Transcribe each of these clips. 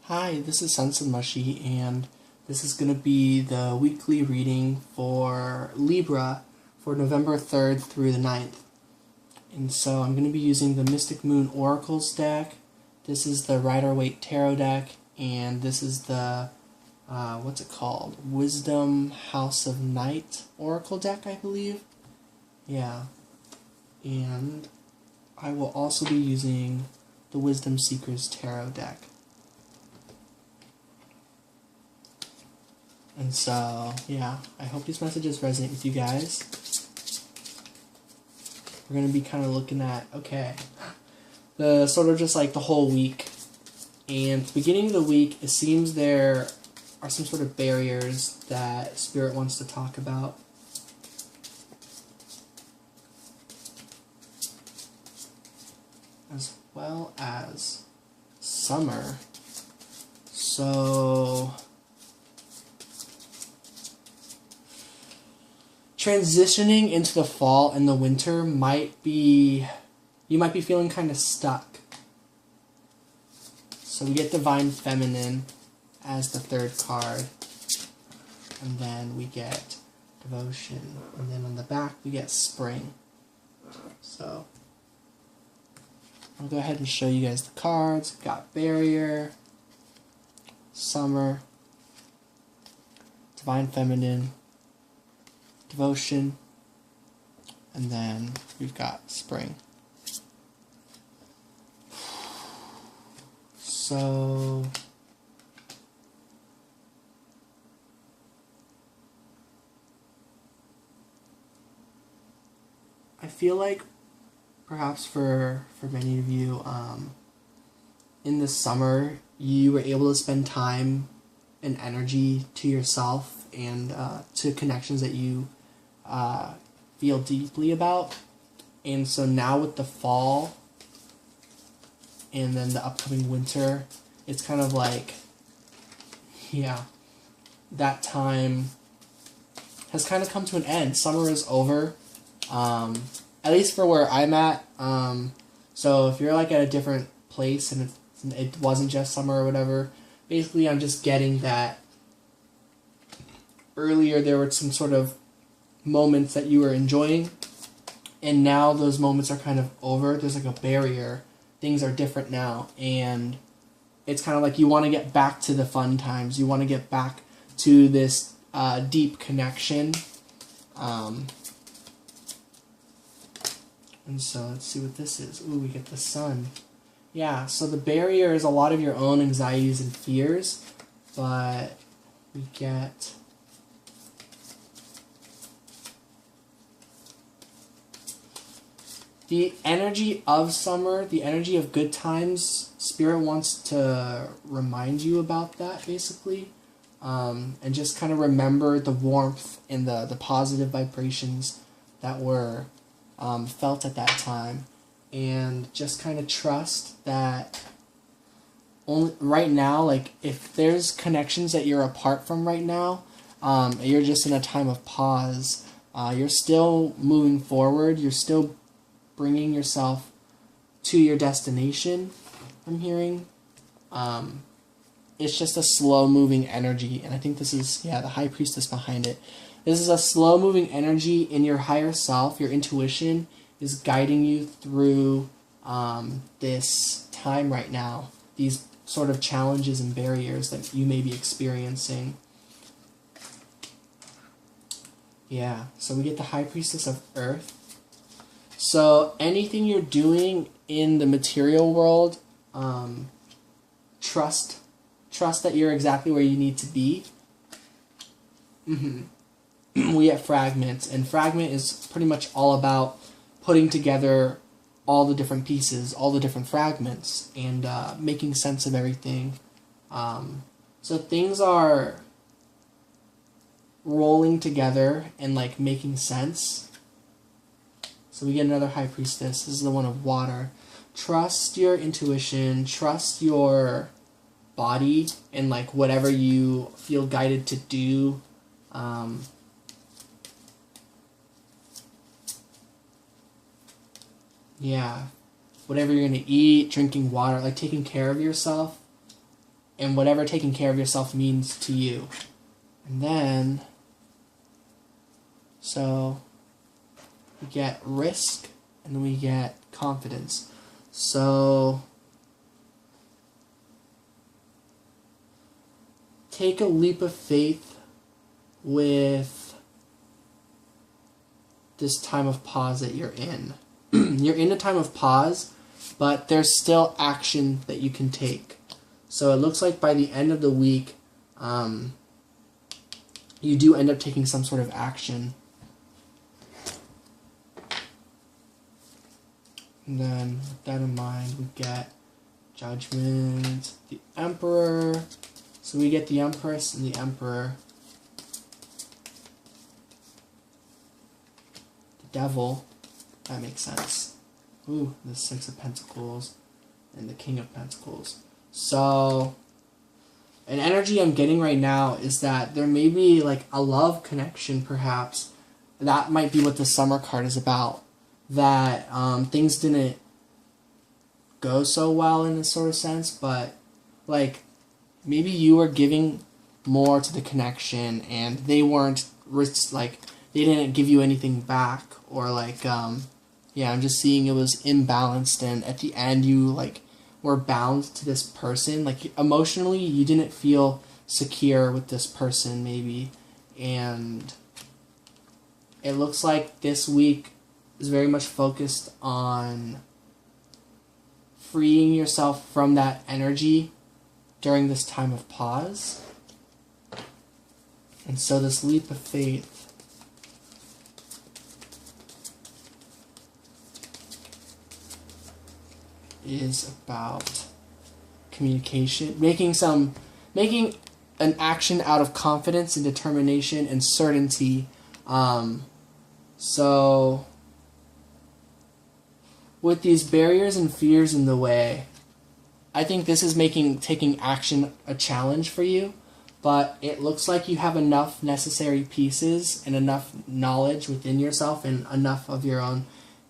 Hi, this is Sonsonmushi, and this is going to be the weekly reading for Libra for November 3rd through the 9th. And so I'm going to be using the Mystic Moon Oracles deck. This is the Rider-Waite Tarot deck, and this is the, what's it called? Wisdom House of Night Oracle deck, I believe. Yeah. And I will also be using the Wisdom Seekers Tarot deck. And so, yeah, I hope these messages resonate with you guys. We're going to be kind of looking at, okay, the sort of just like the whole week. And at the beginning of the week, it seems there are some sort of barriers that Spirit wants to talk about. As well as summer. So transitioning into the fall and the winter you might be feeling kind of stuck. So we get Divine Feminine as the third card. And then we get Devotion. And then on the back we get Spring. So I'll go ahead and show you guys the cards. We've got Barrier, Summer, Divine Feminine, Devotion, and then we've got Spring. So I feel like perhaps for many of you, in the summer you were able to spend time and energy to yourself and to connections that you feel deeply about. And so now with the fall and then the upcoming winter, it's kind of like, yeah, that time has kind of come to an end. Summer is over, at least for where I'm at. So if you're like at a different place and it wasn't just summer or whatever, basically I'm just getting that earlier there were some sort of moments that you were enjoying, and now those moments are kind of over. There's like a barrier. Things are different now, and it's kind of like you want to get back to the fun times. You want to get back to this deep connection. And so let's see what this is. Ooh, we get the Sun. Yeah, so the barrier is a lot of your own anxieties and fears, but we get the energy of summer, the energy of good times. Spirit wants to remind you about that, basically. And just kind of remember the warmth and the positive vibrations that were felt at that time. And just kind of trust that only right now, like if there's connections that you're apart from right now, you're just in a time of pause. You're still moving forward. You're still bringing yourself to your destination, I'm hearing. It's just a slow-moving energy, and I think this is, the High Priestess behind it. This is a slow-moving energy in your higher self. Your intuition is guiding you through this time right now, these sort of challenges and barriers that you may be experiencing. Yeah, so we get the High Priestess of Earth. So anything you're doing in the material world, trust that you're exactly where you need to be. We get Fragment, and Fragment is pretty much all about putting together all the different pieces, all the different fragments, and making sense of everything. So things are rolling together and like making sense. So we get another High Priestess. This is the one of water. Trust your intuition. Trust your body and like whatever you feel guided to do. Yeah. Whatever you're going to eat, drinking water, like taking care of yourself. and whatever taking care of yourself means to you. And then, so we get risk and we get confidence. So take a leap of faith with this time of pause that you're in. You're in a time of pause, but there's still action that you can take. So it looks like by the end of the week, you do end up taking some sort of action. And then, with that in mind, we get Judgment, the Emperor. So we get the Empress and the Emperor. The Devil. That makes sense. Ooh, the Six of Pentacles and the King of Pentacles. So, an energy I'm getting right now is that there may be like a love connection, perhaps. That might be what the Summer card is about. That things didn't go so well in a sort of sense, but like maybe you were giving more to the connection and they weren't like they didn't give you anything back, or like yeah, I'm just seeing it was imbalanced, and at the end you like were bound to this person, like emotionally you didn't feel secure with this person maybe, and it looks like this week is very much focused on freeing yourself from that energy during this time of pause. And so this leap of faith is about communication, making an action out of confidence and determination and certainty. So with these barriers and fears in the way, I think this is making taking action a challenge for you, but it looks like you have enough necessary pieces and enough knowledge within yourself and enough of your own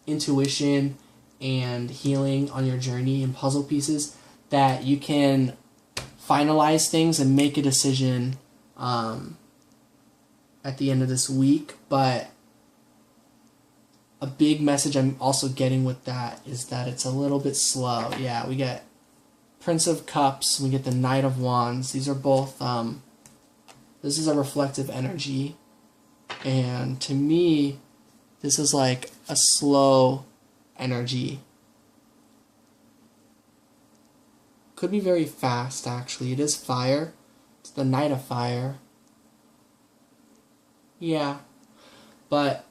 intuition and healing on your journey and puzzle pieces that you can finalize things and make a decision at the end of this week. But a big message I'm also getting with that is that it's a little bit slow. Yeah, we get Prince of Cups, we get the Knight of Wands. These are both, this is a reflective energy. And to me, this is like a slow energy. Could be very fast, actually. It is fire. It's the Knight of Fire. Yeah. But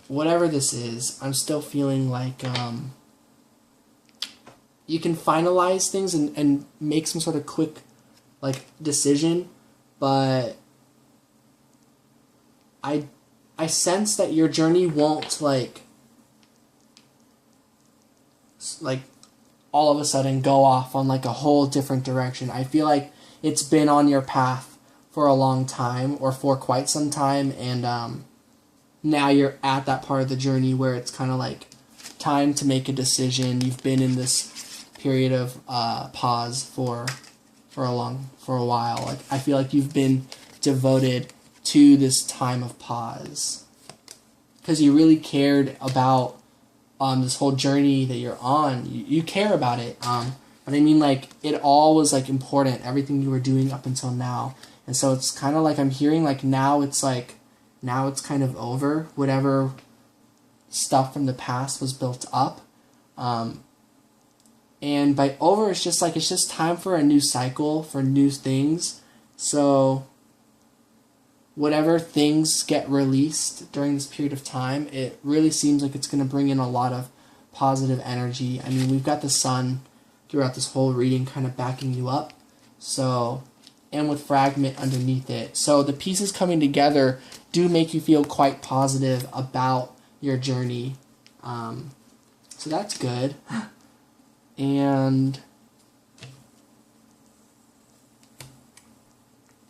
whatever this is, I'm still feeling like you can finalize things and make some sort of quick like decision, but I sense that your journey won't like all of a sudden go off on like a whole different direction. I feel like it's been on your path for a long time, or for quite some time, and now you're at that part of the journey where it's kind of like time to make a decision. You've been in this period of pause for a while. Like I feel like you've been devoted to this time of pause because you really cared about this whole journey that you're on. You care about it. But I mean, like, it all was like important, everything you were doing up until now. And so it's kind of like I'm hearing like now it's kind of over. Whatever stuff from the past was built up. And by over, it's just time for a new cycle, for new things. So whatever things get released during this period of time, it really seems like it's going to bring in a lot of positive energy. I mean, we've got the sun throughout this whole reading kind of backing you up. So, and with fragment underneath it. So the pieces coming together do make you feel quite positive about your journey. So that's good. And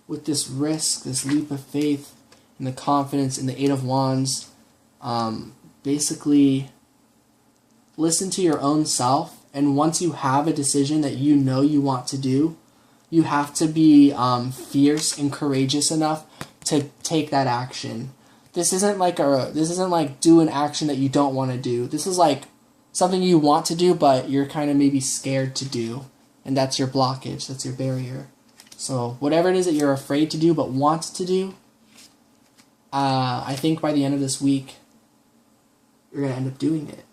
with this risk, this leap of faith, and the confidence in the Eight of Wands, basically listen to your own self, and once you have a decision that you know you want to do, You have to be fierce and courageous enough to take that action. This isn't like do an action that you don't want to do. This is like something you want to do, but you're kind of maybe scared to do. And that's your blockage. That's your barrier. So whatever it is that you're afraid to do but want to do, I think by the end of this week, you're going to end up doing it.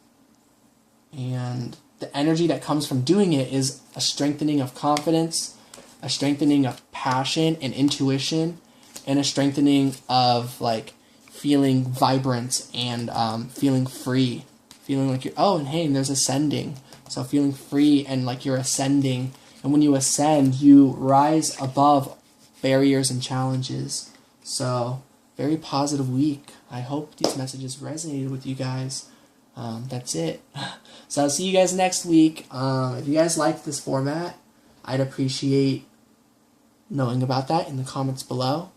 And the energy that comes from doing it is a strengthening of confidence, a strengthening of passion and intuition, and a strengthening of like feeling vibrant and feeling free. Feeling like and there's ascending. So feeling free and like you're ascending. And when you ascend, you rise above barriers and challenges. So very positive week. I hope these messages resonated with you guys. That's it. So I'll see you guys next week. If you guys like this format, I'd appreciate knowing about that in the comments below.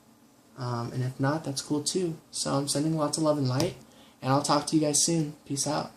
And if not, that's cool too. So I'm sending lots of love and light. And I'll talk to you guys soon. Peace out.